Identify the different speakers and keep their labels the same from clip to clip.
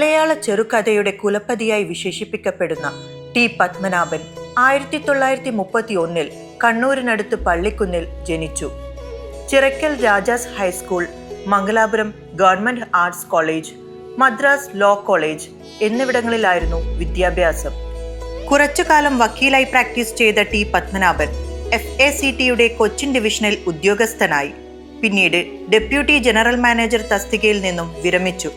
Speaker 1: മലയാള ചെറുകഥയുടെ കുലപതിയായി വിശേഷിപ്പിക്കപ്പെടുന്ന T Padmanabhan 1931 കണ്ണൂരിനടുത്ത് പള്ളിക്കുന്നിൽ ജനിച്ചു. Chirakkal Rajas high school, Mangalapuram government arts college, Madras law college എന്നിവിടങ്ങളിലായിരുന്നു വിദ്യാഭ്യാസം. കുറച്ചുകാലം വക്കീലായി പ്രാക്ടീസ് ചെയ്ത ടി പത്മനാഭൻ FACTയുടെ കൊച്ചിൻ ഡിവിഷനിൽ ഉദ്യോഗസ്ഥനായി. പിന്നീട് ഡെപ്യൂട്ടി ജനറൽ മാനേജർ തസ്തികയിൽ നിന്നും വിരമിച്ചു.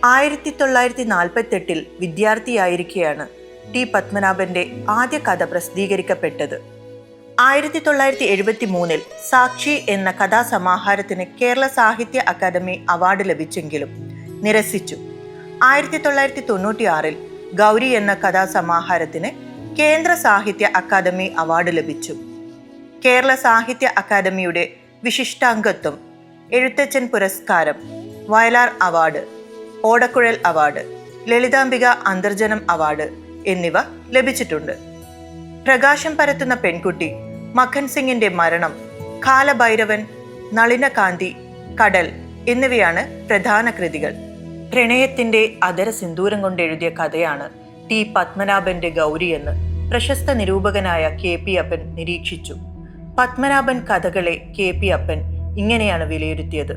Speaker 1: 1948 വിദ്യാർത്ഥിയായിരിക്കെയാണ് ടി പത്മനാഭന്റെ ആദ്യ കഥ പ്രസിദ്ധീകരിക്കപ്പെട്ടത്. 1973 സാക്ഷി എന്ന കഥാസമാഹാരത്തിന് കേരള സാഹിത്യ അക്കാദമി അവാർഡ് ലഭിച്ചെങ്കിലും നിരസിച്ചു. 1996 ഗൗരി എന്ന കഥാസമാഹാരത്തിന് കേന്ദ്ര സാഹിത്യ അക്കാദമി അവാർഡ് ലഭിച്ചു. കേരള സാഹിത്യ അക്കാദമിയുടെ വിശിഷ്ടാംഗത്വം, എഴുത്തച്ഛൻ പുരസ്കാരം, വയലാർ അവാർഡ്, ഓടക്കുഴൽ അവാർഡ്, ലളിതാംബിക അന്തർജനം അവാർഡ് എന്നിവ ലഭിച്ചിട്ടുണ്ട്. പ്രകാശം പരത്തുന്ന പെൺകുട്ടി, മഖൻ സിംഗിന്റെ മരണം, കാലഭൈരവൻ, നളിനകാന്തി, കടൽ എന്നിവയാണ് പ്രധാന കൃതികൾ. പ്രണയത്തിന്റെ അധര സിന്ദൂരം കൊണ്ടെഴുതിയ കഥയാണ് ടി പത്മനാഭന്റെ ഗൗരി എന്ന് പ്രശസ്ത നിരൂപകനായ KP അപ്പൻ നിരീക്ഷിച്ചു. പത്മനാഭൻ കഥകളെ KP അപ്പൻ ഇങ്ങനെയാണ് വിലയിരുത്തിയത്: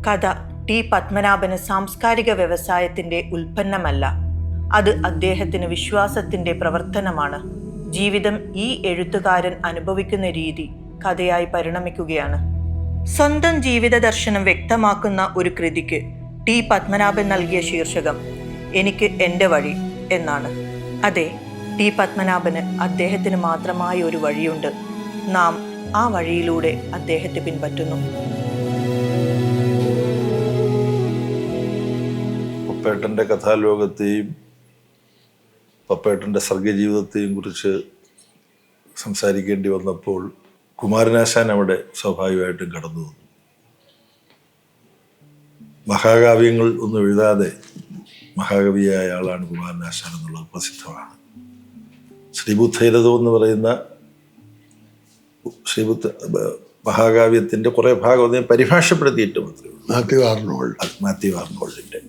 Speaker 1: കഥ ടി പത്മനാഭന് സാംസ്കാരിക വ്യവസായത്തിന്റെ ഉൽപ്പന്നമല്ല, അത് അദ്ദേഹത്തിന് വിശ്വാസത്തിന്റെ പ്രവർത്തനമാണ്. ജീവിതം ഈ എഴുത്തുകാരൻ അനുഭവിക്കുന്ന രീതി കഥയായി പരിണമിക്കുകയാണ്. സ്വന്തം ജീവിത ദർശനം വ്യക്തമാക്കുന്ന ഒരു കൃതിക്ക് ടി പത്മനാഭൻ നൽകിയ ശീർഷകം എനിക്ക് എൻ്റെ വഴി എന്നാണ്. അതെ, ടി പത്മനാഭന് അദ്ദേഹത്തിന് മാത്രമായ ഒരു വഴിയുണ്ട്. നാം ആ വഴിയിലൂടെ അദ്ദേഹത്തെ പിൻപറ്റുന്നു.
Speaker 2: പപ്പേട്ടൻ്റെ കഥാലോകത്തെയും പപ്പേട്ടൻ്റെ സർഗജീവിതത്തെയും കുറിച്ച് സംസാരിക്കേണ്ടി വന്നപ്പോൾ കുമാരനാശാൻ അവിടെ സ്വാഭാവികമായിട്ടും കടന്നു വന്നു. മഹാകാവ്യങ്ങൾ ഒന്നും എഴുതാതെ മഹാകവിയായ ആളാണ് കുമാരനാശാൻ എന്നുള്ളത് പ്രസിദ്ധമാണ്. ശ്രീബുദ്ധൈരഥം എന്ന് പറയുന്ന ശ്രീബുദ്ധ മഹാകാവ്യത്തിൻ്റെ കുറേ ഭാഗം അതിനെ പരിഭാഷപ്പെടുത്തിയിട്ട് മാത്രമേ ഉള്ളൂ. മാത്യു ആർണോൾഡിൻ്റെ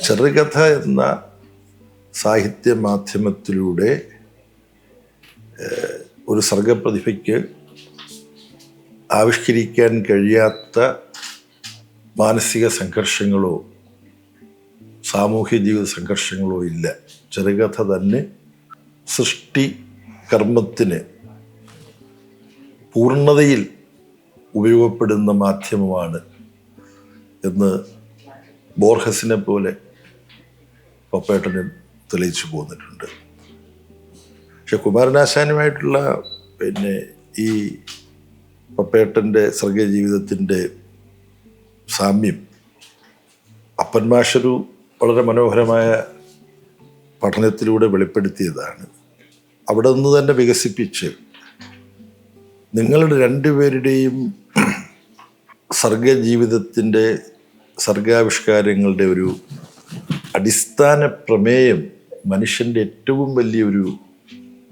Speaker 2: ചെറുകഥ എന്ന സാഹിത്യ മാധ്യമത്തിലൂടെ ഒരു സർഗപ്രതിഭയ്ക്ക് ആവിഷ്കരിക്കാൻ കഴിയാത്ത മാനസിക സംഘർഷങ്ങളോ സാമൂഹ്യ ജീവിത സംഘർഷങ്ങളോ ഇല്ല. ചെറുകഥ തന്നെ സൃഷ്ടി കർമ്മത്തിന് പൂർണ്ണതയിൽ ഉപയോഗപ്പെടുന്ന മാധ്യമമാണ് എന്ന് ബോർഹസിനെ പോലെ പപ്പേട്ടന് തെളിയിച്ചു പോന്നിട്ടുണ്ട്. പക്ഷെ കുമാരനാശാനുമായിട്ടുള്ള ഈ പപ്പേട്ടൻ്റെ സർഗജീവിതത്തിൻ്റെ സാമ്യം അപ്പൻ മാഷൊരു വളരെ മനോഹരമായ പഠനത്തിലൂടെ വെളിപ്പെടുത്തിയതാണ്. അവിടെ നിന്ന് തന്നെ വികസിപ്പിച്ച് നിങ്ങളുടെ രണ്ടുപേരുടെയും സർഗജീവിതത്തിൻ്റെ സർഗാവിഷ്കാരങ്ങളുടെ ഒരു അടിസ്ഥാന പ്രമേയം മനുഷ്യൻ്റെ ഏറ്റവും വലിയൊരു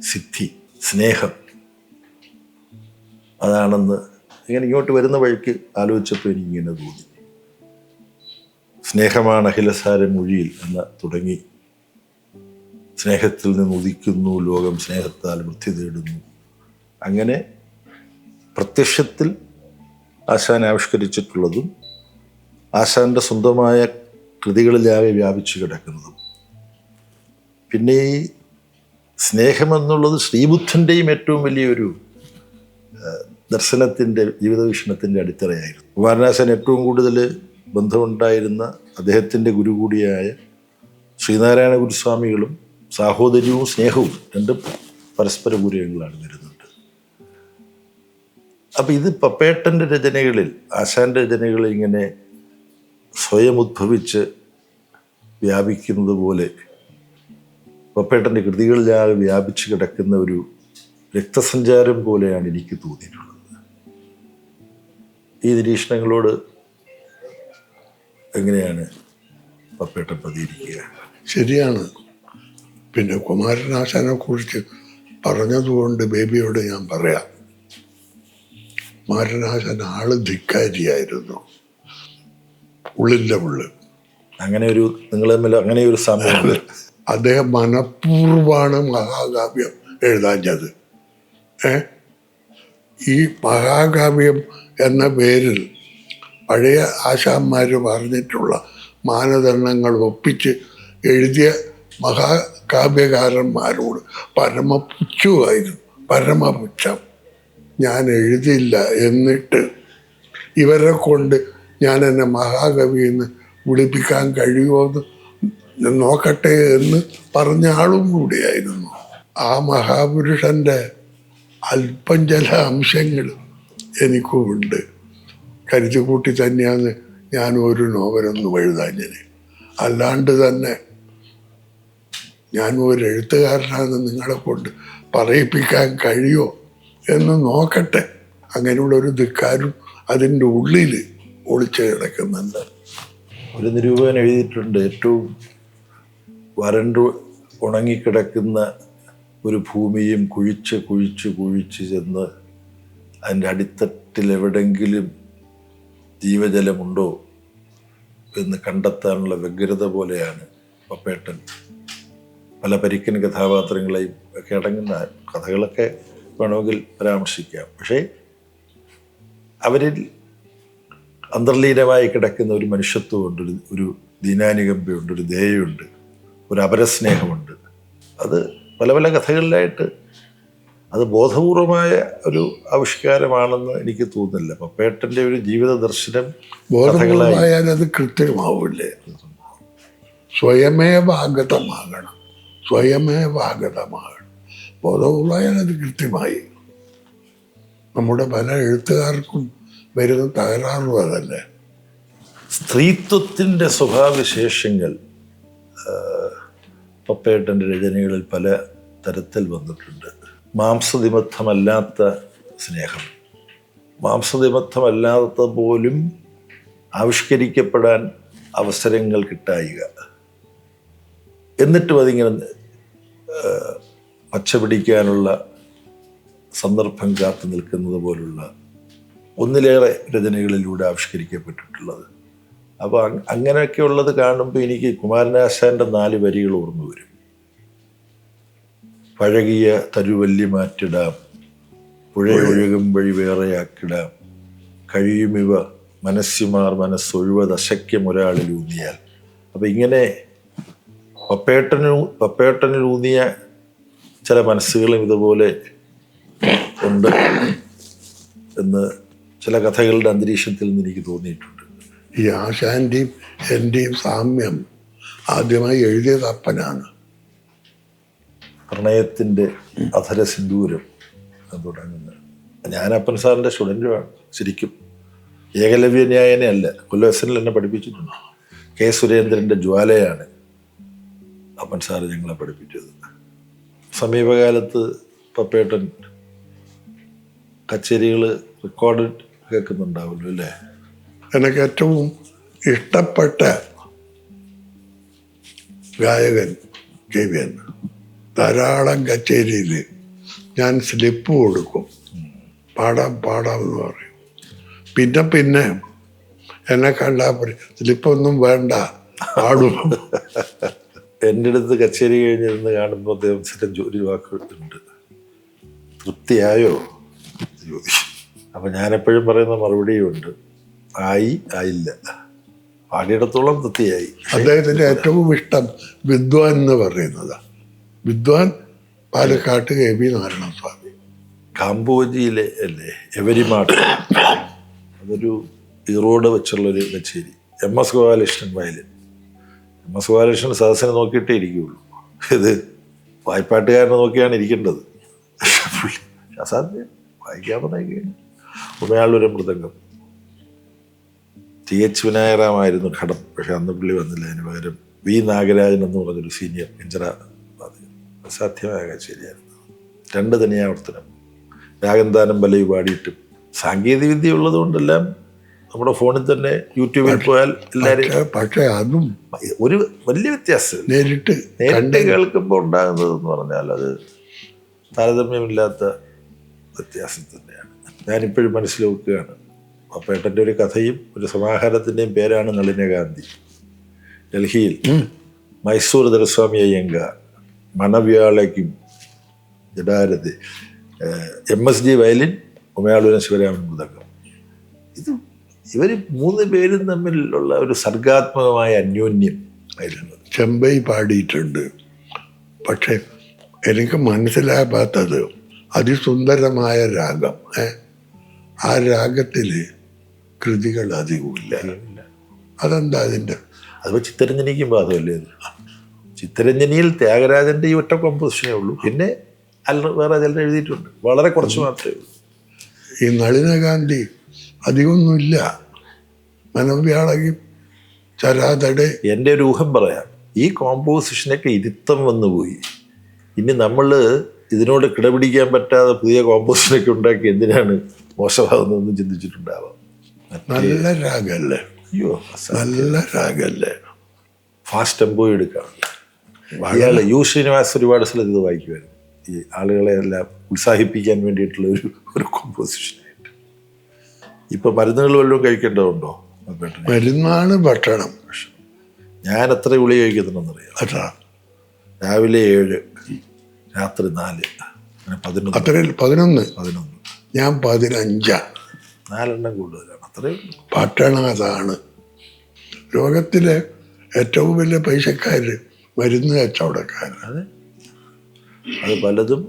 Speaker 2: സിദ്ധി, സ്നേഹം, അതാണെന്ന് ഇങ്ങോട്ട് വരുന്ന വഴിക്ക് ആലോചിച്ചപ്പോൾ എനിക്കിങ്ങനെ തോന്നി. സ്നേഹമാണ് അഖിലസാരം മൊഴിയിൽ എന്ന തുടങ്ങി, സ്നേഹത്തിൽ നിന്ന് ഉദിക്കുന്നു ലോകം, സ്നേഹത്താൽ വൃദ്ധി തേടുന്നു. അങ്ങനെ പ്രത്യക്ഷത്തിൽ ആശാൻ ആവിഷ്കരിച്ചിട്ടുള്ളതും ആശാന്റെ സ്വന്തമായ കൃതികളിലാകെ വ്യാപിച്ചു കിടക്കുന്നതും, പിന്നെ ഈ സ്നേഹമെന്നുള്ളത് ശ്രീബുദ്ധൻ്റെയും ഏറ്റവും വലിയൊരു ദർശനത്തിൻ്റെ ജീവിതവീക്ഷണത്തിൻ്റെ അടിത്തറയായിരുന്നു. കുമാരനാശാൻ ഏറ്റവും കൂടുതൽ ബന്ധമുണ്ടായിരുന്ന അദ്ദേഹത്തിൻ്റെ ഗുരു കൂടിയായ ശ്രീനാരായണ ഗുരുസ്വാമികളും സാഹോദര്യവും സ്നേഹവും രണ്ടും പരസ്പര പൂരകങ്ങളാണ് വരുന്നുണ്ട്. അപ്പം ഇത് പപ്പേട്ടൻ്റെ രചനകളിൽ, ആശാൻ്റെ രചനകളിൽ ഇങ്ങനെ സ്വയം ഉദ്ഭവിച്ച് വ്യാപിക്കുന്നത് പോലെ പപ്പേട്ടൻ്റെ കൃതികളിലാകെ വ്യാപിച്ചു കിടക്കുന്ന ഒരു രക്തസഞ്ചാരം പോലെയാണ് എനിക്ക് തോന്നിയിട്ടുള്ളത്. ഈ നിരീക്ഷണങ്ങളോട് എങ്ങനെയാണ് പപ്പേട്ടൻ പ്രതികരിക്കുക?
Speaker 3: ശരിയാണ്. പിന്നെ കുമാരനാശാനെ കുറിച്ച് പറഞ്ഞതുകൊണ്ട് ബേബിയോട് ഞാൻ പറയാം. കുമാരനാശാൻ ആള് ധിക്കാരിയായിരുന്നു, ഉള്ളിൻ്റെ ഉള്ള്.
Speaker 2: അങ്ങനെ ഒരു നിങ്ങൾ തമ്മിൽ അങ്ങനെ ഒരു സമയമുണ്ട്.
Speaker 3: അദ്ദേഹം മനഃപൂർവ്വമാണ് മഹാകാവ്യം എഴുതാഞ്ഞത്. ഈ മഹാകാവ്യം എന്ന പേരിൽ പഴയ ആശാന്മാർ പറഞ്ഞിട്ടുള്ള മാനദണ്ഡങ്ങൾ ഒപ്പിച്ച് എഴുതിയ മഹാകാവ്യകാരന്മാരോട് പരമപുച്ഛമായിരുന്നു, പരമപുച്ഛം. ഞാൻ എഴുതില്ല, എന്നിട്ട് ഇവരെ കൊണ്ട് ഞാൻ എന്നെ മഹാകവിയെന്ന് വിളിപ്പിക്കാൻ കഴിയുമോ നോക്കട്ടെ എന്ന് പറഞ്ഞ ആളും കൂടിയായിരുന്നു. ആ മഹാപുരുഷൻ്റെ അല്പം ചില അംശങ്ങൾ എനിക്കുമുണ്ട്. കരുതിക്കൂട്ടി തന്നെയാണ് ഞാൻ ഒരു നോവലൊന്നും എഴുതാഞ്ഞത്. അല്ലാണ്ട് തന്നെ ഞാൻ ഒരു എഴുത്തുകാരനാണെന്ന് നിങ്ങളെ കൊണ്ട് പറയിപ്പിക്കാൻ കഴിയുമോ എന്ന് നോക്കട്ടെ. അങ്ങനെയുള്ളൊരു ധിക്കാരും അതിൻ്റെ ഉള്ളിൽ ഒളിച്ച് കിടക്കുന്നുണ്ട്.
Speaker 2: ഒരു നിരൂപകൻ എഴുതിയിട്ടുണ്ട്, ഏറ്റവും വരണ്ടു ഉണങ്ങിക്കിടക്കുന്ന ഒരു ഭൂമിയും കുഴിച്ച് കുഴിച്ച് കുഴിച്ച് ചെന്ന് അതിൻ്റെ അടിത്തട്ടിൽ എവിടെങ്കിലും ജീവജലമുണ്ടോ എന്ന് കണ്ടെത്താനുള്ള വ്യഗ്രത പോലെയാണ് പപ്പേട്ടൻ പല പരിക്കൻ കഥാപാത്രങ്ങളെയും ഒക്കെ അടങ്ങുന്ന കഥകളൊക്കെ വേണമെങ്കിൽ പരാമർശിക്കാം. പക്ഷേ അവരിൽ അന്തർലീനമായി കിടക്കുന്ന ഒരു മനുഷ്യത്വമുണ്ട്, ഒരു ദീനാനുകമ്പയുണ്ട്, ഒരു ദയയുണ്ട്, ഒരു അപരസ്നേഹമുണ്ട്. അത് പല പല കഥകളിലായിട്ട് അത് ബോധപൂർവമായ ഒരു ആവിഷ്കാരമാണെന്ന് എനിക്ക് തോന്നുന്നില്ല. പപ്പേട്ടൻ്റെ ഒരു ജീവിത ദർശനം
Speaker 3: ബോധപൂർവമായാൽ അത് കൃത്യമാവില്ലേ? സ്വയമേവാഗതമാകണം, സ്വയമേവാഗതമാകണം. ബോധപൂർവമായാൽ അത് കൃത്യമായി. നമ്മുടെ പല എഴുത്തുകാർക്കും വരുന്ന തകരാറും അതല്ലേ.
Speaker 2: സ്ത്രീത്വത്തിൻ്റെ സ്വഭാവവിശേഷങ്ങൾ പപ്പേട്ടൻ്റെ രചനകളിൽ പല തരത്തിൽ വന്നിട്ടുണ്ട്. മാംസനിബദ്ധമല്ലാത്ത സ്നേഹം, മാംസനിബദ്ധമല്ലാത്ത പോലും ആവിഷ്കരിക്കപ്പെടാൻ അവസരങ്ങൾ കിട്ടായിക, എന്നിട്ടും അതിങ്ങനെ പച്ചപിടിക്കാനുള്ള സന്ദർഭം കാത്തു നിൽക്കുന്നത് പോലുള്ള ഒന്നിലേറെ രചനകളിലൂടെ ആവിഷ്കരിക്കപ്പെട്ടിട്ടുള്ളത്. അപ്പോൾ അങ്ങനെയൊക്കെ ഉള്ളത് കാണുമ്പോൾ എനിക്ക് കുമാരനാശാൻ്റെ 4 വരികൾ ഓർമ്മ വരും. പഴകിയ തരുവല്ലി മാറ്റിടാം, പുഴയൊഴുകും വഴി വേറെയാക്കിടാം, കഴിയുമിവ മനസ്സുമാർ മനസ്സൊഴുവതശക്യമൊരാളിലൂന്നിയാൽ. അപ്പം ഇങ്ങനെ പപ്പേട്ടനിലൂന്നിയ ചില മനസ്സുകളും ഇതുപോലെ ഉണ്ട് എന്ന് ചില കഥകളുടെ അന്തരീക്ഷത്തിൽ നിന്ന് എനിക്ക് തോന്നിയിട്ടുണ്ട്.
Speaker 3: ഈ ആശാൻ്റെയും എൻ്റെയും സാമ്യം ആദ്യമായി എഴുതിയത് അപ്പനാണ്.
Speaker 2: പ്രണയത്തിൻ്റെ അധര സിന്ദൂരം തുടങ്ങുന്നത്. ഞാൻ അപ്പൻ സാറിൻ്റെ സ്റ്റുഡൻറ്റുമാണ് ശരിക്കും. ഏകലവ്യ ന്യായനെ അല്ല, കൊല്ലവസനിൽ എന്നെ പഠിപ്പിച്ചിട്ടുണ്ട്. കെ സുരേന്ദ്രൻ്റെ ജ്വാലയാണ് അപ്പൻ സാറ് ഞങ്ങളെ പഠിപ്പിച്ചത്. സമീപകാലത്ത് പപ്പേട്ടൻ കച്ചേരികൾ റെക്കോർഡഡ് കേൾക്കുന്നുണ്ടാവുമല്ലോ അല്ലേ?
Speaker 3: എനിക്ക് ഏറ്റവും ഇഷ്ടപ്പെട്ട ഗായകൻ KVN. ധാരാളം കച്ചേരിയിൽ ഞാൻ സ്ലിപ്പ് കൊടുക്കും, പാടാം എന്ന് പറയും. പിന്നെ എന്നെ കണ്ടാൽ പറയും സ്ലിപ്പൊന്നും വേണ്ട, പാടും.
Speaker 2: എൻ്റെ അടുത്ത് കച്ചേരി കഴിഞ്ഞിരുന്ന് കാണുമ്പോൾ അദ്ദേഹം ഒരു വാക്കുണ്ട്, തൃപ്തിയായോ ചോദിക്കും. അപ്പം ഞാനെപ്പോഴും പറയുന്ന മറുപടിയുണ്ട്, ആയില്ല, പാടിയിടത്തോളം തൃപ്തിയായി.
Speaker 3: അദ്ദേഹത്തിൻ്റെ ഏറ്റവും ഇഷ്ടം വിദ്വാൻ എന്ന് പറയുന്നതാണ്. വിദ്വാൻ പാലക്കാട്ട് KV നാരായണസ്വാമി.
Speaker 2: കാമ്പോജിയിലെ അല്ലേ എവരിമാട്ട്, അതൊരു ഈറോഡ് വെച്ചുള്ളൊരു കച്ചേരി. MS Gopalakrishnan violin. MS Gopalakrishnan സദസ്സിനെ നോക്കിയിട്ടേ ഇരിക്കുകയുള്ളൂ. ഇത് വായ്പാട്ടുകാരനെ നോക്കിയാണ് ഇരിക്കേണ്ടത്. അസാധ്യം, വായിക്കാൻ തുടങ്ങി. ഉമയാളൂരെ മൃദംഗം. TH വിനായകരാമായിരുന്നു ഘടം. പക്ഷെ അന്ന് പുള്ളി വന്നില്ല. അതിന് പകരം V നാഗരാജൻ എന്ന് പറഞ്ഞൊരു സീനിയർ ഇഞ്ചറ. അസാധ്യമായ കച്ചേരിയായിരുന്നു. 2 തനിയാവർത്തനം, രാഗന്താനം ബലവ് പാടിയിട്ടും. സാങ്കേതിക വിദ്യ ഉള്ളതുകൊണ്ടെല്ലാം നമ്മുടെ ഫോണിൽ തന്നെ യൂട്യൂബിൽ പോയാൽ എല്ലാവരും.
Speaker 3: പക്ഷേ അതും
Speaker 2: ഒരു വലിയ വ്യത്യാസം നേരിട്ട് കേൾക്കുമ്പോൾ ഉണ്ടാകുന്നതെന്ന് പറഞ്ഞാൽ അത് താരതമ്യമില്ലാത്ത വ്യത്യാസം തന്നെയാണ്. ഞാനിപ്പോഴും മനസ്സിൽ വെക്കുകയാണ്, പപ്പേട്ടൻ്റെ ഒരു കഥയും ഒരു സമാഹാരത്തിൻ്റെയും പേരാണ് നളിനകാന്തി. ഡൽഹിയിൽ മൈസൂർ ദരസ്വാമി അയ്യങ്കാർ, മണവ്യാളയ്ക്കും ജഡാരതി, MSG വയലിൻ, ഉമയാളുവിന ശിവരാമൻ മൃദംഗം. ഇവർ 3 പേരും തമ്മിലുള്ള ഒരു സർഗാത്മകമായ അന്യോന്യം ആയിരുന്നു.
Speaker 3: ചെമ്പൈ പാടിയിട്ടുണ്ട്. പക്ഷെ എനിക്ക് മനസ്സിലാകാത്തത് അതിസുന്ദരമായ രാഗം, ആ രാഗത്തിൽ കൃതികൾ അധികമില്ല. അതെന്താ അതിൻ്റെ?
Speaker 2: അതിപ്പോൾ ചിത്തരഞ്ജനിക്കുമ്പോൾ അതുമല്ലേ അത്. ചിത്തരഞ്ജനിയിൽ ത്യാഗരാജൻ്റെ ഈ ഒറ്റ കോമ്പോസിഷനേ ഉള്ളൂ. പിന്നെ വേറെ ചിലർ എഴുതിയിട്ടുണ്ട്, വളരെ കുറച്ച് മാത്രമേ ഉള്ളൂ.
Speaker 3: ഈ നളിനകാന്തി അധികമൊന്നുമില്ല. മനവ്യാളകി, ചരാതടെ.
Speaker 2: എൻ്റെ ഒരു ഊഹം പറയാം, ഈ കോമ്പോസിഷനൊക്കെ ഇരുത്തം വന്നുപോയി. ഇനി നമ്മൾ ഇതിനോട് കിടപിടിക്കാൻ പറ്റാതെ പുതിയ കോമ്പോസിഷനൊക്കെ ഉണ്ടാക്കി എന്തിനാണ് മോശമാകുന്നതെന്ന് ചിന്തിച്ചിട്ടുണ്ടാവാം.
Speaker 3: നല്ല രാഗല്ലേ?
Speaker 2: അയ്യോ,
Speaker 3: നല്ല രാഗല്ലേ?
Speaker 2: ഫാസ്റ്റ് ടെമ്പോ എടുക്കാം. ഇയാൾ യു ശ്രീനിവാസ് ഒരുപാട് സ്ഥലത്ത് ഇത് വായിക്കുമായിരുന്നു. ഈ ആളുകളെ എല്ലാം ഉത്സാഹിപ്പിക്കാൻ വേണ്ടിയിട്ടുള്ള ഒരു കോമ്പോസിഷനായിട്ട്. ഇപ്പം മരുന്നുകൾ വല്ലതും കഴിക്കേണ്ടതുണ്ടോ?
Speaker 3: മരുന്നാണ് ഭക്ഷണം.
Speaker 2: ഞാൻ എത്ര ഗുളിക കഴിക്കുന്നുണ്ടെന്നറിയാം.
Speaker 3: അതാ
Speaker 2: രാവിലെ 7, രാത്രി 4, അങ്ങനെ 11.
Speaker 3: അത്രയും 11.
Speaker 2: 11.
Speaker 3: ഞാൻ 15.
Speaker 2: 4 കൂടുതലാണ്. അത്രയും
Speaker 3: ഭക്ഷണം അതാണ്. ലോകത്തിലെ ഏറ്റവും വലിയ പൈസക്കാർ മരുന്ന് കച്ചവടക്കാർ.
Speaker 2: അത് പലതും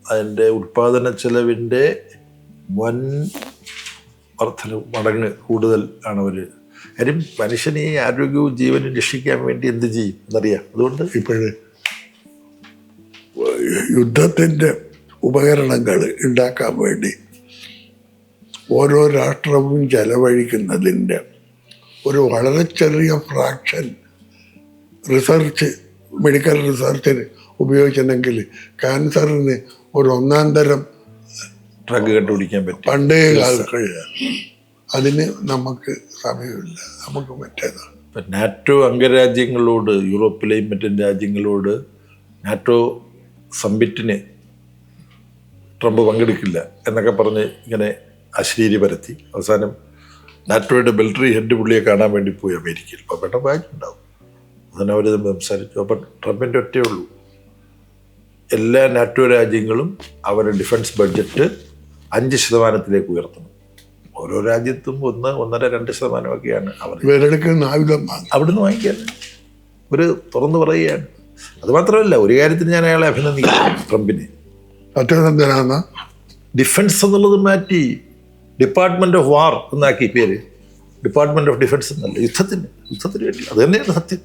Speaker 2: അതിൻ്റെ ഉൽപാദന ചെലവിൻ്റെ വൻ മടങ്ങ് കൂടുതൽ ആണ് അവർ. കാര്യം മനുഷ്യനെ ആരോഗ്യവും ജീവനും രക്ഷിക്കാൻ വേണ്ടി എന്ത് ചെയ്യും എന്നറിയാം. അതുകൊണ്ട്
Speaker 3: ഇപ്പോഴ് യുദ്ധത്തിൻ്റെ ഉപകരണങ്ങൾ ഉണ്ടാക്കാൻ വേണ്ടി ഓരോ രാഷ്ട്രവും ചെലവഴിക്കുന്നതിൻ്റെ ഒരു വളരെ ചെറിയ ഫ്രാക്ഷൻ റിസർച്ച്, മെഡിക്കൽ റിസർച്ചിന് ഉപയോഗിച്ചിട്ടുണ്ടെങ്കിൽ ക്യാൻസറിന് ഒരു 1-ാം തരം
Speaker 2: ഡ്രഗ് കണ്ടുപിടിക്കാൻ പറ്റും.
Speaker 3: പണ്ടേ കാലത്ത് അതിന് നമുക്ക് സമയമില്ല. നമുക്ക് മറ്റേതാണ്.
Speaker 2: ഇപ്പം നാറ്റോ അംഗരാജ്യങ്ങളോട്, യൂറോപ്പിലെയും മറ്റും രാജ്യങ്ങളോട് നാറ്റോ സമ്മിറ്റിന് ട്രംപ് പങ്കെടുക്കില്ല എന്നൊക്കെ പറഞ്ഞ് ഇങ്ങനെ അശ്ലീരി പരത്തി. അവസാനം നാറ്റോയുടെ മിലിറ്ററി ഹെഡ് പുള്ളിയെ കാണാൻ വേണ്ടി പോയി അമേരിക്കയിൽ. അപ്പോൾ പെട്ടെന്ന് വായിച്ചിട്ടുണ്ടാവും. അതിന് അവർ തമ്മിൽ സംസാരിച്ചു. അപ്പം ട്രംപിൻ്റെ ഒറ്റേ ഉള്ളൂ, എല്ലാ നാറ്റോ രാജ്യങ്ങളും അവരുടെ ഡിഫൻസ് ബഡ്ജറ്റ് 5% ഉയർത്തണം. ഓരോ രാജ്യത്തും 1, 1.5, 2% അവർ
Speaker 3: ഇവരെടുക്കുന്ന ആയുധം
Speaker 2: അവിടുന്ന് വാങ്ങിക്കാൻ ഒരു തുറന്നു പറയുകയാണ്. അതുമാത്രമല്ല, ഒരു കാര്യത്തിന് ഞാൻ അയാളെ അഭിനന്ദിക്കുന്നു, ട്രംപിനെ.
Speaker 3: സത്യസന്ധനാണ്.
Speaker 2: ഡിഫൻസ് എന്നുള്ളത് മാറ്റി ഡിപ്പാർട്ട്മെൻറ്റ് ഓഫ് വാർ എന്നാക്കി പേര്. ഡിപ്പാർട്ട്മെൻറ്റ് ഓഫ് ഡിഫൻസ് എന്നല്ല, യുദ്ധത്തിന് വേണ്ടി. അത് തന്നെയാണ് സത്യം.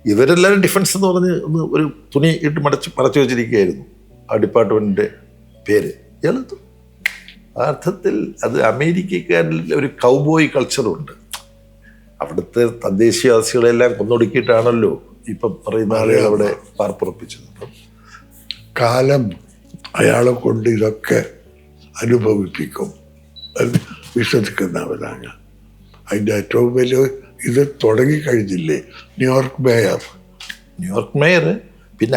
Speaker 2: ഇവരെല്ലാവരും ഡിഫൻസ് എന്ന് പറഞ്ഞ് ഒന്ന് ഒരു തുണി ഇട്ട് മറച്ചു വെച്ചിരിക്കുകയായിരുന്നു ആ ഡിപ്പാർട്ട്മെൻറ്റിൻ്റെ പേര്. ഇയാൾ ആ അർത്ഥത്തിൽ അത് അമേരിക്കക്കാരിൽ ഒരു കൗബോയ് കൾച്ചറുണ്ട്. അവിടുത്തെ തദ്ദേശീയവാസികളെല്ലാം കൊന്നൊടുക്കിയിട്ടാണല്ലോ ഇപ്പം പറയുന്ന ആളുകൾ അവിടെ പാർപ്പുറപ്പിച്ചത്. അപ്പം
Speaker 3: കാലം അയാളെ കൊണ്ട് ഇതൊക്കെ അനുഭവിപ്പിക്കും എന്ന് വിശ്വസിക്കുന്നവരാണ്. അതിൻ്റെ ഏറ്റവും വലിയ ഇത് തുടങ്ങിക്കഴിഞ്ഞില്ലേ ന്യൂയോർക്ക് മേയർ.
Speaker 2: പിന്നെ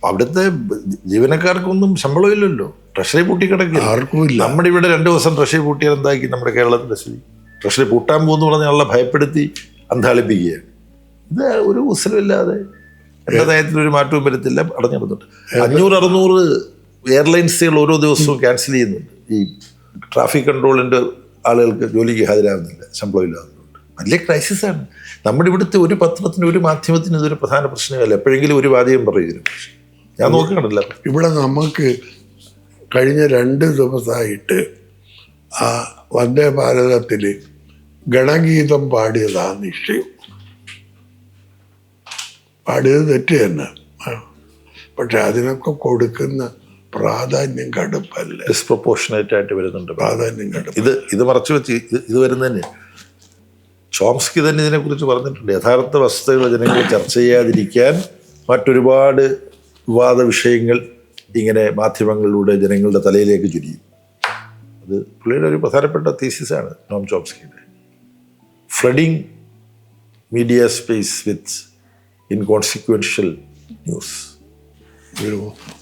Speaker 2: അവിടുത്തെ ജീവനക്കാർക്കൊന്നും ശമ്പളമില്ലല്ലോ. ട്രഷറി പൂട്ടി കിടക്കുക.
Speaker 3: ആർക്കും ഇല്ല.
Speaker 2: നമ്മുടെ ഇവിടെ 2 ദിവസം ട്രഷറി പൂട്ടിയാൽ എന്താക്കി? നമ്മുടെ കേരളത്തിൻ്റെ ട്രഷറി പൂട്ടാൻ പോകുന്നു പറഞ്ഞ് ആളെ ഭയപ്പെടുത്തി അന്താളിപ്പിക്കുകയാണ്. ഇത് ഒരു ഉസലമില്ലാതെ എൻ്റെ നയത്തിലൊരു മാറ്റവും വരുത്തില്ല, അടഞ്ഞിടുന്നുണ്ട്. 500-600 എയർലൈൻസുകൾ ഓരോ ദിവസവും ക്യാൻസൽ ചെയ്യുന്നുണ്ട്. ഈ ട്രാഫിക് കൺട്രോളിൻ്റെ ആളുകൾക്ക് ജോലിക്ക് ഹാജരാകുന്നില്ല, ശമ്പളം ഇല്ലാത്തതുകൊണ്ട്. വലിയ ക്രൈസിസാണ്. നമ്മുടെ ഇവിടുത്തെ ഒരു പത്രത്തിന്, ഒരു മാധ്യമത്തിന് ഇതൊരു പ്രധാന പ്രശ്നമല്ല. എപ്പോഴെങ്കിലും ഒരു വാചകം പറയും. ഞാൻ നോക്കിക്കണ്ടില്ല.
Speaker 3: ഇവിടെ നമുക്ക് കഴിഞ്ഞ 2 ദിവസമായിട്ട് ആ വന്ദേ ഭാരതത്തിൽ ഗണഗീതം പാടിയതാണ് നിശ്ചയം. പാടിയത് തെറ്റ് തന്നെ, പക്ഷെ അതിനൊക്കെ കൊടുക്കുന്ന പ്രാധാന്യം കടുപ്പല്ല.
Speaker 2: ഡിസ്പ്രപ്പോർഷനേറ്റ് ആയിട്ട് വരുന്നുണ്ട്
Speaker 3: പ്രാധാന്യം കടുപ്പ്.
Speaker 2: ഇത് മറച്ചു വെച്ച് ഇത് വരുന്നതന്നെ. ചോംസ്കി തന്നെ ഇതിനെക്കുറിച്ച് പറഞ്ഞിട്ടുണ്ട്. യഥാർത്ഥ വസ്തുതകൾ ജനങ്ങൾ ചർച്ച ചെയ്യാതിരിക്കാൻ മറ്റൊരുപാട് വിവാദ വിഷയങ്ങൾ ഇങ്ങനെ മാധ്യമങ്ങളിലൂടെ ജനങ്ങളുടെ തലയിലേക്ക് ചുരിയും. അത് പുള്ളിയുടെ ഒരു പ്രധാനപ്പെട്ട തീസിസാണ്, നോം ചോംസ്കിയുടെ. Flooding media space with inconsequential news.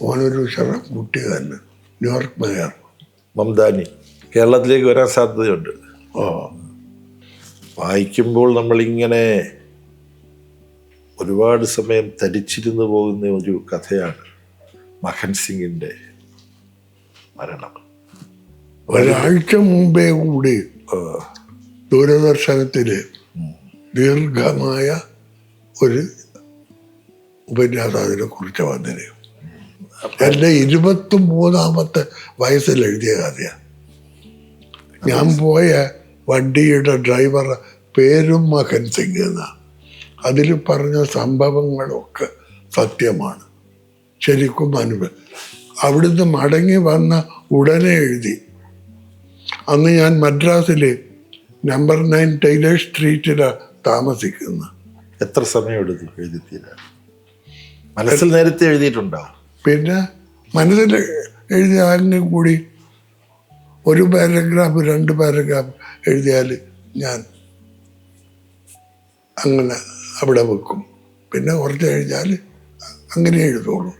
Speaker 3: ഓനൊരു ശരം കുട്ടി തന്നെ, ന്യൂയോർക്ക് മേയർ
Speaker 2: മംദാനി കേരളത്തിലേക്ക് വരാൻ സാധ്യതയുണ്ട്.
Speaker 3: ഓ
Speaker 2: വായിക്കുമ്പോൾ നമ്മളിങ്ങനെ ഒരുപാട് സമയം തരിച്ചിരുന്നു പോകുന്ന ഒരു കഥയാണ് മഖൻ സിംഗിൻ്റെ മരണം.
Speaker 3: ഒരാഴ്ച മുമ്പേ കൂടി ദൂരദർശനത്തില് ദീർഘമായ ഒരു ഉപന്യാസം അതിനെ കുറിച്ച് വന്നിന്. എൻ്റെ 23-ാമത്തെ വയസ്സിൽ എഴുതിയ കഥയാണ്. ഞാൻ പോയ വണ്ടിയുടെ ഡ്രൈവർ പേരും മഖൻ സിംഗ് എന്നാണ്. അതിൽ പറഞ്ഞ സംഭവങ്ങളൊക്കെ സത്യമാണ്, ശരിക്കും അനുഭവം. അവിടുന്ന് മടങ്ങി വന്ന ഉടനെ എഴുതി. അന്ന് ഞാൻ മദ്രാസിൽ നമ്പർ 9 ടൈലർ സ്ട്രീറ്റിലാണ് താമസിക്കുന്നത്.
Speaker 2: എത്ര സമയം എടുത്തു എഴുതി തീരാൻ? മനസ്സിൽ നേരത്തെ എഴുതിയിട്ടുണ്ടാവും.
Speaker 3: പിന്നെ മനസ്സിൽ എഴുതിയ ആരെങ്കിലും കൂടി ഒരു പാരഗ്രാഫ് 2 പാരഗ്രാഫ് എഴുതിയാൽ ഞാൻ അങ്ങനെ അവിടെ വെക്കും. പിന്നെ കുറച്ച് കഴിഞ്ഞാൽ അങ്ങനെ എഴുതുള്ളൂ.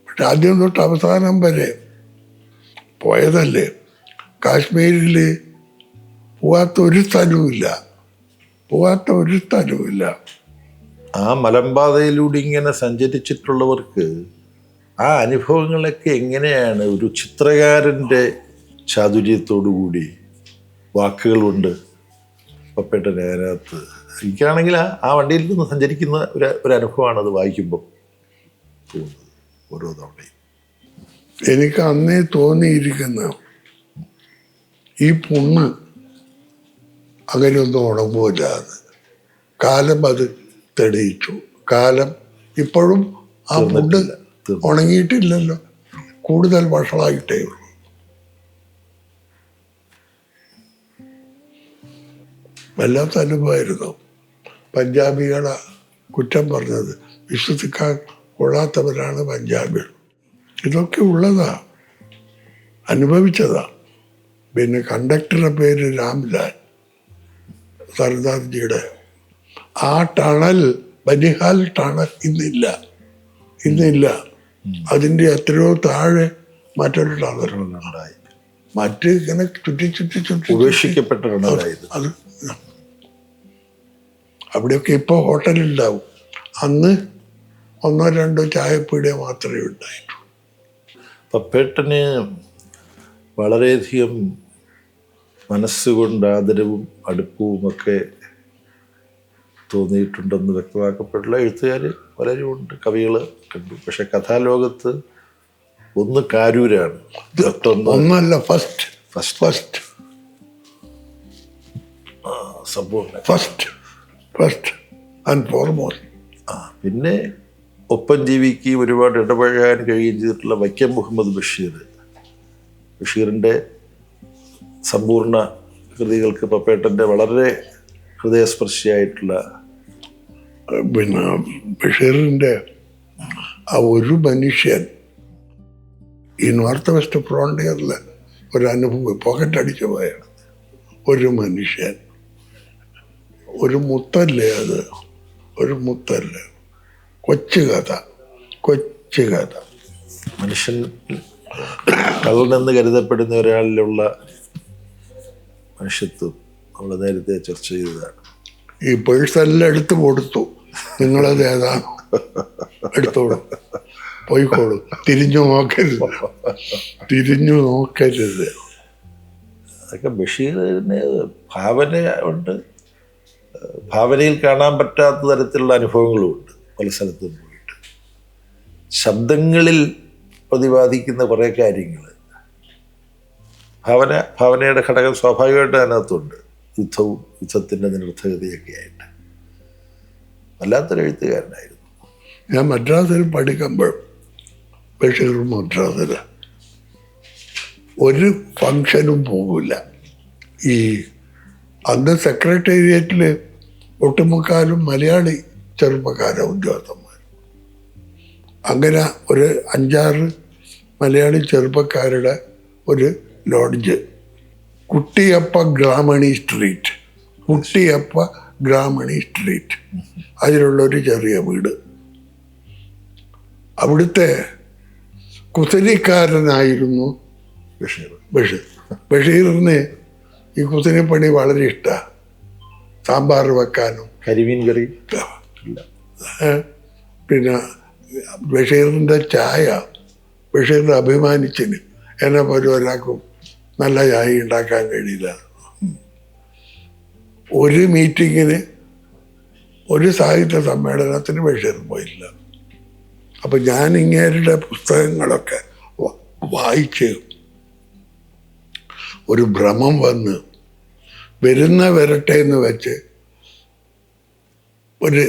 Speaker 3: പക്ഷെ ആദ്യം തൊട്ട് അവസാനം വരെ പോയതല്ലേ. കാശ്മീരിൽ പോവാത്ത ഒരു സ്ഥലവുമില്ല.
Speaker 2: ആ മലമ്പാതയിലൂടെ ഇങ്ങനെ സഞ്ചരിച്ചിട്ടുള്ളവർക്ക് ആ അനുഭവങ്ങളൊക്കെ എങ്ങനെയാണ് ഒരു ചിത്രകാരൻ്റെ ചാതുര്യത്തോടുകൂടി വാക്കുകൾ കൊണ്ട് പപ്പേട്ടനെ അതിനകത്ത്. എനിക്കാണെങ്കിൽ ആ വണ്ടിയിൽ നിന്ന് സഞ്ചരിക്കുന്ന ഒരു അനുഭവമാണ് അത് വായിക്കുമ്പോൾ തോന്നുന്നത് ഓരോ തവണയും.
Speaker 3: എനിക്ക് അന്നേ തോന്നിയിരിക്കുന്ന ഈ പുണ്ണ് അങ്ങനെയൊന്നും ഉണങ്ങൂലാന്ന്. കാലം അത് തെളിയിച്ചു. കാലം ഇപ്പോഴും ആ പുണ്ണ് ഉണങ്ങിയിട്ടില്ലല്ലോ, കൂടുതൽ വഷളായിട്ടേ ഉള്ളൂ. വല്ലാത്ത അനുഭവമായിരുന്നു. പഞ്ചാബികളെ കുറ്റം പറഞ്ഞത്, വിശ്വസിക്കാൻ കൊള്ളാത്തവരാണ് പഞ്ചാബികൾ. ഇതൊക്കെ ഉള്ളതാ, അനുഭവിച്ചതാ. പിന്നെ കണ്ടക്ടറുടെ പേര് രാംലാൽ, സർദാർജിയുടെ. ആ ടണൽ, ബനിഹാൽ ടണൽ ഇന്നില്ല. അതിൻ്റെ എത്രയോ താഴെ മറ്റൊരു ടണലുണ്ടായി. മറ്റ് ഇങ്ങനെ ചുറ്റി
Speaker 2: ഉപേക്ഷിക്കപ്പെട്ട
Speaker 3: അത് അവിടെയൊക്കെ ഇപ്പോൾ ഹോട്ടലുണ്ടാവും. അന്ന് 1-2 ചായപ്പീടിക മാത്രമേ ഉണ്ടായിട്ടുള്ളൂ.
Speaker 2: പപ്പേട്ടന് വളരെയധികം മനസ്സുകൊണ്ട് ആദരവും അടുപ്പവും ഒക്കെ തോന്നിയിട്ടുണ്ടെന്ന് വ്യക്തമാക്കപ്പെട്ടുള്ള എഴുത്തുകാർ പലരുമുണ്ട്, കവികൾ കണ്ടു. പക്ഷെ കഥാലോകത്ത് ഒന്ന് കാരൂരാണ്,
Speaker 3: ഒന്നല്ല ഫസ്റ്റ്
Speaker 2: സംഭവം
Speaker 3: ഫസ്റ്റ് ആൻഡ് ഫോർമോസ്റ്റ്.
Speaker 2: പിന്നെ ഒപ്പം ജീവിക്കുകയും ഒരുപാട് ഇടപഴകാൻ കഴിയുകയും ചെയ്തിട്ടുള്ള വൈക്കം മുഹമ്മദ് ബഷീറിൻ്റെ സമ്പൂർണ്ണ കൃതികൾക്ക് പപ്പേട്ടൻ്റെ വളരെ ഹൃദയസ്പർശിയായിട്ടുള്ള.
Speaker 3: പിന്നെ ബഷീറിൻ്റെ ആ ഒരു മനുഷ്യൻ ഈ നോർത്ത് വെസ്റ്റ് ഫ്രോണ്ടിയറിൽ ഒരു അനുഭവം പോക്കറ്റ് അടിച്ചു പോയ ഒരു മനുഷ്യൻ, ഒരു മുത്തല്ലേ അത്, ഒരു മുത്തല്ലേ. കൊച്ചു കഥ.
Speaker 2: മനുഷ്യൻ കള്ളനെന്ന് കരുതപ്പെടുന്ന ഒരാളിലുള്ള മനുഷ്യത്വം നമ്മൾ നേരത്തെ ചർച്ച ചെയ്തതാണ്.
Speaker 3: ഈ പേഴ്സെല്ലാം എടുത്തു കൊടുത്തു, നിങ്ങളത് ഏതാണ് എടുത്തോളൂ, പോയിക്കോളൂ, തിരിഞ്ഞു നോക്കരുത്.
Speaker 2: അതൊക്കെ ബഷീറിന് ഭാവന ഉണ്ട്, ഭാവനയിൽ കാണാൻ പറ്റാത്ത തരത്തിലുള്ള അനുഭവങ്ങളുമുണ്ട്. പല സ്ഥലത്തും പോയിട്ട് ശബ്ദങ്ങളിൽ പ്രതിപാദിക്കുന്ന കുറേ കാര്യങ്ങൾ, ഭാവനയുടെ ഘടകം സ്വാഭാവികമായിട്ട് അതിനകത്തുണ്ട്. യുദ്ധത്തിൻ്റെ നിരർത്ഥകതയൊക്കെ ആയിട്ട് വല്ലാത്തൊരു എഴുത്തുകാരനായിരുന്നു.
Speaker 3: ഞാൻ മദ്രാസിൽ പഠിക്കുമ്പോൾ ബഷീർ മദ്രാസിൽ ഒരു ഫങ്ഷനും പോകില്ല. ഈ അന്ന് സെക്രട്ടേറിയറ്റിൽ ഒട്ടുമുക്കാലും മലയാളി ചെറുപ്പക്കാരെ ഉദ്യോഗസ്ഥന്മാർ. അങ്ങനെ ഒരു 5-6 മലയാളി ചെറുപ്പക്കാരുടെ ഒരു ലോഡ്ജ്, കുട്ടിയപ്പ ഗ്രാമണി സ്ട്രീറ്റ്, അതിലുള്ളൊരു ചെറിയ വീട്. അവിടുത്തെ കുസരിക്കാരനായിരുന്നു ബഷീറിന് ഈ കുസരിപ്പണി വളരെ ഇഷ്ടമാണ്. സാമ്പാർ വെക്കാനും
Speaker 2: കരിമീൻ കറി ഇല്ല.
Speaker 3: പിന്നെ ബഷീറിൻ്റെ ചായ, ബഷീറിനെ അഭിമാനിച്ചിന് എന്നെ പോലെ ഒരാൾക്കും നല്ല ചായ ഉണ്ടാക്കാൻ കഴിയില്ല. ഒരു മീറ്റിങ്ങിന്, ഒരു സാഹിത്യ സമ്മേളനത്തിന് ബഷീർ പോയില്ല. അപ്പം ഞാൻ ഇങ്ങേരുടെ പുസ്തകങ്ങളൊക്കെ വായിച്ച് ഒരു ഭ്രമം വന്ന് വരട്ടെ എന്ന് വെച്ച് ഒരു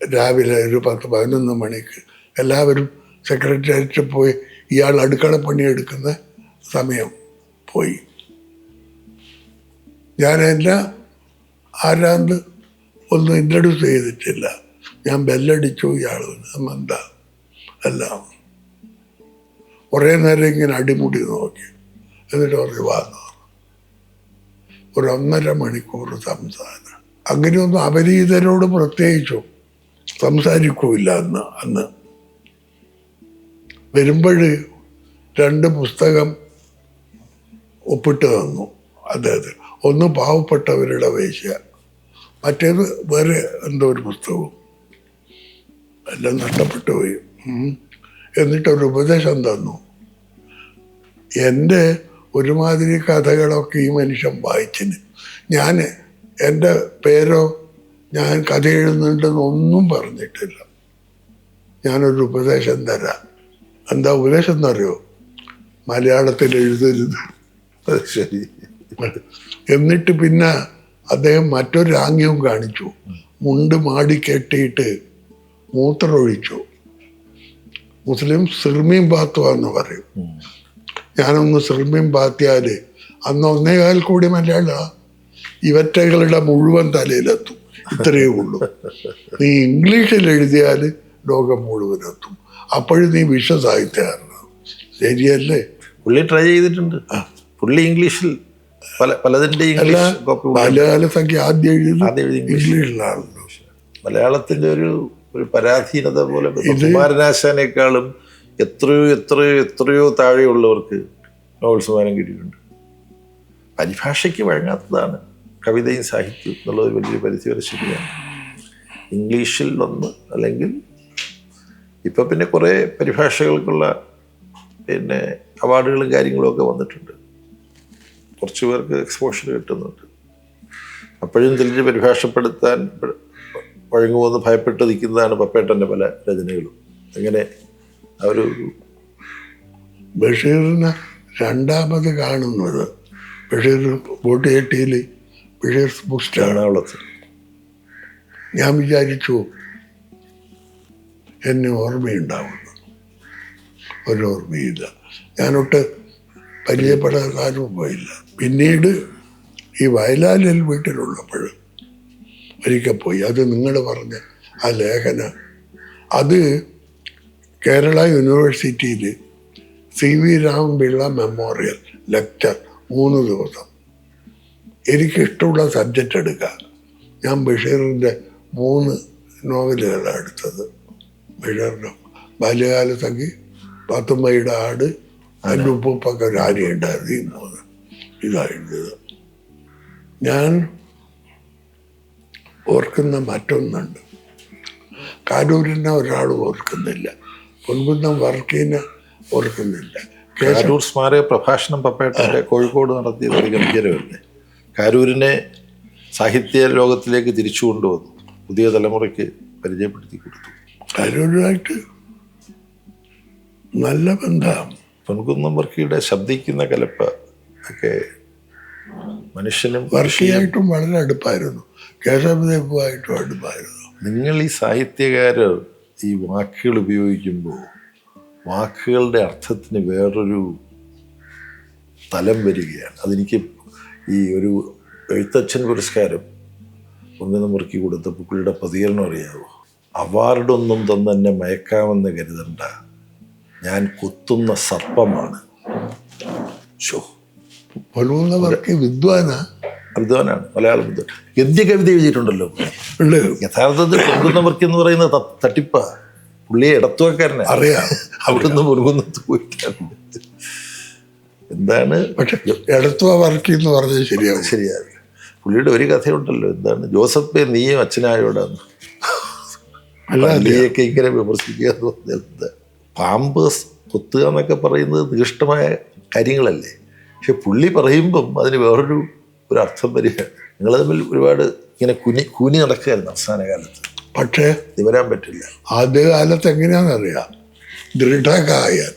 Speaker 3: രാവിലെ ഒരു 10-11 മണിക്ക് എല്ലാവരും സെക്രട്ടേറിയറ്റിൽ പോയി ഇയാൾ അടുക്കളപ്പണി എടുക്കുന്ന സമയം പോയി. ഞാൻ എന്നെ ആരാണ്ട് ഒന്നും ഇൻട്രൊഡ്യൂസ് ചെയ്തിട്ടില്ല. ഞാൻ ബെല്ലടിച്ചു, ഇയാൾ എന്താ എല്ലാം കുറേ നേരം ഇങ്ങനെ അടിമുടി നോക്കി. എന്നിട്ട് പറഞ്ഞു വാങ്ങുക. ഒരു 1.5 മണിക്കൂർ സംസാരം. അങ്ങനെയൊന്നും അപരിചിതരോട് പ്രത്യേകിച്ചും സംസാരിക്കൂല അന്ന്. വരുമ്പോൾ 2 പുസ്തകം ഒപ്പിട്ട് തന്നു അദ്ദേഹത്തിന്. ഒന്ന് പാവപ്പെട്ടവരുടെ വേശ്യ, മറ്റേത് വേറെ എന്തോ ഒരു പുസ്തകവും. എല്ലാം നഷ്ടപ്പെട്ടു പോയി. എന്നിട്ടൊരു ഉപദേശം തന്നു. എൻ്റെ ഒരുമാതിരി കഥകളൊക്കെ ഈ മനുഷ്യൻ വായിച്ചിന്. ഞാൻ എൻ്റെ പേരോ ഞാൻ കഥ എഴുതുന്നുണ്ടെന്ന് ഒന്നും പറഞ്ഞിട്ടില്ല. ഞാനൊരു ഉപദേശം തരാം. എന്താ ഉപദേശം എന്നറിയോ? മലയാളത്തിൽ എഴുതരുത്.
Speaker 2: ശരി.
Speaker 3: എന്നിട്ട് പിന്നെ അദ്ദേഹം മറ്റൊരു ആംഗ്യവും കാണിച്ചു. മുണ്ട് മാടി കെട്ടിയിട്ട് മൂത്രമൊഴിച്ചു. മുസ്ലിം സിർമീം ബാത്തുവ എന്ന് പറയും. ഞാനൊന്ന് സിർമീം ബാത്തിയാൽ അന്ന് 1.25 കോടി മലയാള ഇവറ്റകളുടെ മുഴുവൻ തലയിലെത്തും. ഇത്രയേ ഉള്ളൂ. നീ ഇംഗ്ലീഷിൽ എഴുതിയാൽ ലോകം മുഴുവനെത്തും. അപ്പോഴും നീ വിശ്വസാഹിത്യകാരനാണ്. ശരിയല്ലേ?
Speaker 2: പുള്ളി ട്രൈ ചെയ്തിട്ടുണ്ട്. പുള്ളി ഇംഗ്ലീഷിൽ പലതിൻ്റെ
Speaker 3: ബാല്യകാല സംഖ്യ ആദ്യം എഴുതി ഇംഗ്ലീഷിലാണല്ലോ.
Speaker 2: മലയാളത്തിൻ്റെ ഒരു പരാധീനത പോലെ കുമാരനാശാനേക്കാളും എത്രയോ താഴെയുള്ളവർക്ക് നോവൽ സമ്മാനം കിട്ടിയിട്ടുണ്ട്. പരിഭാഷയ്ക്ക് വഴങ്ങാത്തതാണ് കവിതയും സാഹിത്യവും എന്നുള്ളത് വലിയൊരു പരിധി വരെ ശരിയാണ്. ഇംഗ്ലീഷിൽ വന്ന്, അല്ലെങ്കിൽ ഇപ്പം പിന്നെ കുറേ പരിഭാഷകൾക്കുള്ള പിന്നെ അവാർഡുകളും കാര്യങ്ങളും ഒക്കെ വന്നിട്ടുണ്ട്. കുറച്ച് പേർക്ക് എക്സ്പോഷർ കിട്ടുന്നുണ്ട്. അപ്പോഴും ചിലർ പരിഭാഷപ്പെടുത്താൻ വഴങ്ങുമെന്ന് ഭയപ്പെട്ട് നിൽക്കുന്നതാണ് പപ്പേട്ടൻ്റെ പല രചനകളും. അങ്ങനെ ആ ഒരു
Speaker 3: ബഷീറിനെ രണ്ടാമത് കാണുന്നത് ബഷീർ ബോട്ടിയെട്ടിയിൽ ബഷീർ ബുക്ക് സ്റ്റാൾ
Speaker 2: എറണാകുളത്ത്.
Speaker 3: ഞാൻ വിചാരിച്ചു എന്നെ ഓർമ്മയുണ്ടാവുന്നു. ഒരു ഓർമ്മയില്ല. ഞാനൊട്ട് പരിചയപ്പെടാനും പോയില്ല. പിന്നീട് ഈ വയലാലിൽ വീട്ടിലുള്ളപ്പോൾ ഒരിക്കൽ പോയി. അത് നിങ്ങൾ പറഞ്ഞ ആ ലേഖനം, അത് കേരള യൂണിവേഴ്സിറ്റിയിൽ CV രാമൻപിള്ള മെമ്മോറിയൽ ലെക്ചർ 3 ദിവസം. എനിക്കിഷ്ടമുള്ള സബ്ജക്റ്റ് എടുക്കുക. ഞാൻ ബഷീറിൻ്റെ 3 നോവലുകളാണ് എടുത്തത്. ബഷീറിൻ്റെ ബാല്യകാല സഖി, പാത്തുമ്മയുടെ ആട്, എൻ്റെ ഉപ്പൂപ്പൊക്കെ ഒരു ആനയുണ്ടായിരുന്നു. ഈ 3 ഇതായിരുന്നത്. ഞാൻ ഓർക്കുന്ന മറ്റൊന്നുണ്ട്. കാരൂരിനെ ഒരാൾ ഓർക്കുന്നില്ല. പൊൻകുന്നം വർക്കീനെ ഓർക്കുന്നില്ല.
Speaker 2: കാരൂർ സ്മാരക പ്രഭാഷണം പപ്പേട്ടൻ്റെ കോഴിക്കോട് നടത്തിയത് ഒരു ഗംഭീരമല്ലേ. കാരൂരിനെ സാഹിത്യ ലോകത്തിലേക്ക് തിരിച്ചു കൊണ്ടുവന്നു, പുതിയ തലമുറയ്ക്ക് പരിചയപ്പെടുത്തി കൊടുത്തു.
Speaker 3: കാരൂരുമായിട്ട് നല്ല ബന്ധം.
Speaker 2: പൊൻകുന്നം വർക്കിയുടെ ശബ്ദിക്കുന്ന കലപ്പ ഒക്കെ മനുഷ്യനും
Speaker 3: വർക്കിയായിട്ടും വളരെ അടുപ്പായിരുന്നു. കേശവദേവുമായിട്ടും അടുപ്പായിരുന്നു.
Speaker 2: നിങ്ങൾ ഈ സാഹിത്യകാർ ഈ വാക്കുകൾ ഉപയോഗിക്കുമ്പോൾ വാക്കുകളുടെ അർത്ഥത്തിന് വേറൊരു തലം വരികയാണ്. അതെനിക്ക് ഈ ഒരു എഴുത്തച്ഛൻ പുരസ്കാരം പൊൻകുന്നം വർക്കി കൊടുത്തപ്പോൾ പുള്ളിയുടെ പ്രതികരണം അറിയാവോ? അവാർഡൊന്നും തന്നെ മയക്കാമെന്ന് കരുതണ്ട, ഞാൻ കുത്തുന്ന സർപ്പമാണ്.
Speaker 3: പൊൻകുന്നം വർക്കി വിദ്വാനാണ്,
Speaker 2: മലയാളം വിദ്വാൻ. ഗദ്യ കവിത എഴുതിയിട്ടുണ്ടല്ലോ. യഥാർത്ഥത്തിൽ പൊൻകുന്നം വർക്കി എന്ന് പറയുന്നത് തട്ടിപ്പാ. പുള്ളിയെ ഇടത്തുവക്കാരനെ
Speaker 3: അറിയാം.
Speaker 2: അവിടുന്ന് പൊൻകുന്നത്ത് പോയിട്ടാണ്. എന്താണ്
Speaker 3: പക്ഷെ ഇടത്തുവ വർക്കി എന്ന് പറഞ്ഞത് ശരിയാവില്ല.
Speaker 2: പുള്ളിയുടെ ഒരു കഥയുണ്ടല്ലോ, എന്താണ്, ജോസഫേ നീയും അച്ഛനായോടാന്ന്.
Speaker 3: അല്ലാതെ
Speaker 2: പള്ളിയൊക്കെ ഇങ്ങനെ വിമർശിക്കുക എന്ന് പറഞ്ഞാൽ എന്താ? പാമ്പ് കൊത്തുക എന്നൊക്കെ പറയുന്നത് നികഷ്ടമായ കാര്യങ്ങളല്ലേ. പക്ഷെ പുള്ളി പറയുമ്പം അതിന് വേറൊരു അർത്ഥം വരികയാണ്. നിങ്ങൾ തമ്മിൽ ഒരുപാട് ഇങ്ങനെ കൂനി നടക്കുകയായിരുന്നു അവസാന കാലത്ത്.
Speaker 3: പക്ഷേ
Speaker 2: നിവരാൻ പറ്റില്ല.
Speaker 3: ആദ്യകാലത്ത് എങ്ങനെയാണെന്നറിയാം, ദൃഢകായൻ,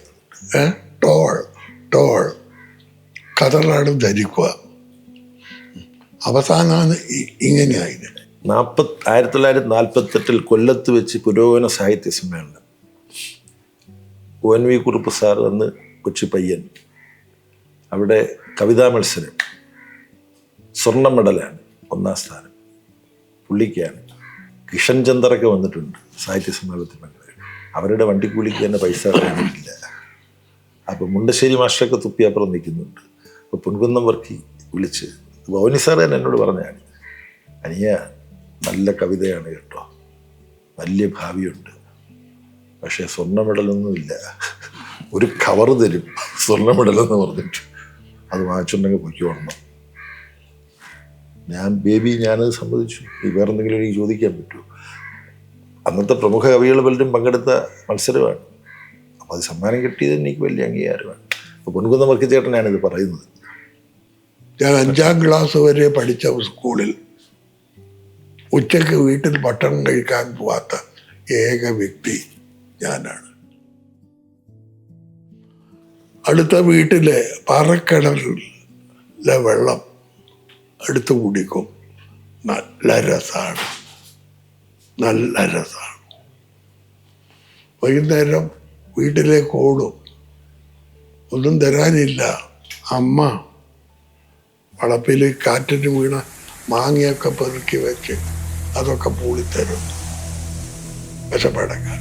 Speaker 3: ടോൾ കതറാണ് ധരിക്കുക. അവസാനമാണ് ഇങ്ങനെയായത്.
Speaker 2: 1948 കൊല്ലത്ത് വെച്ച് പുരോഗമന സാഹിത്യ സമ്മേളനം. ONV കുറുപ്പ് സാർ വന്ന്, കൊച്ചു പയ്യൻ, അവിടെ കവിതാ മത്സരം, സ്വർണ്ണ മെഡലാണ്, 1ാം സ്ഥാനം പുള്ളിക്കാണ്. കിഷൻ ചന്ദറൊക്കെ വന്നിട്ടുണ്ട് സാഹിത്യ സമ്മേളനത്തിൽ പങ്കെടുക്കാൻ. അവരുടെ വണ്ടിക്കൂലിക്ക് തന്നെ പൈസ കഴിഞ്ഞിട്ടില്ല. അപ്പം മുണ്ടശ്ശേരി മാസ്റ്ററൊക്കെ തുപ്പിയപ്പുറം നിൽക്കുന്നുണ്ട്. അപ്പോൾ പൊൻകുന്നം വർക്കി വിളിച്ച്, ഭവനി സാർ തന്നെ എന്നോട് പറഞ്ഞാണ്, അനിയ നല്ല കവിതയാണ് കേട്ടോ, വലിയ ഭാവിയുണ്ട്, പക്ഷേ സ്വർണ്ണ മെഡലൊന്നുമില്ല, ഒരു കവർ തരും സ്വർണ്ണ മെഡലെന്ന് പറഞ്ഞിട്ട്, അത് വാങ്ങിച്ചുണ്ടെങ്കിൽ പൊയ്ക്കോളണം. ഞാനത് സമ്മതിച്ചു. വേറെ എന്തെങ്കിലും എനിക്ക് ചോദിക്കാൻ പറ്റുമോ? അന്നത്തെ പ്രമുഖ കവികൾ പലരും പങ്കെടുത്ത മത്സരമാണ്. അപ്പോൾ അത് സമ്മാനം കിട്ടിയത് എനിക്ക് വലിയ അംഗീകാരമാണ്. അപ്പോൾ പൊൻകുന്നം വർക്കി ചേട്ടനാണിത് പറയുന്നത്.
Speaker 3: ഞാൻ 5ാം ക്ലാസ് വരെ പഠിച്ച സ്കൂളിൽ ഉച്ചയ്ക്ക് വീട്ടിൽ ഭക്ഷണം കഴിക്കാൻ പോവാത്ത ഏക വ്യക്തി ഞാനാണ്. അടുത്ത വീട്ടിലെ പാറക്കിണറിലെ വെള്ളം എടുത്തു കുടിക്കും. നല്ല രസമാണ്. വൈകുന്നേരം വീട്ടിലേക്ക് ഓടും. ഒന്നും തരാനില്ല. അമ്മ വളപ്പിൽ കാറ്റിന് വീണ മാങ്ങയൊക്കെ പെറുക്കി വെച്ച് അതൊക്കെ പൂളിത്തരും വിശപ്പടക്കാൻ.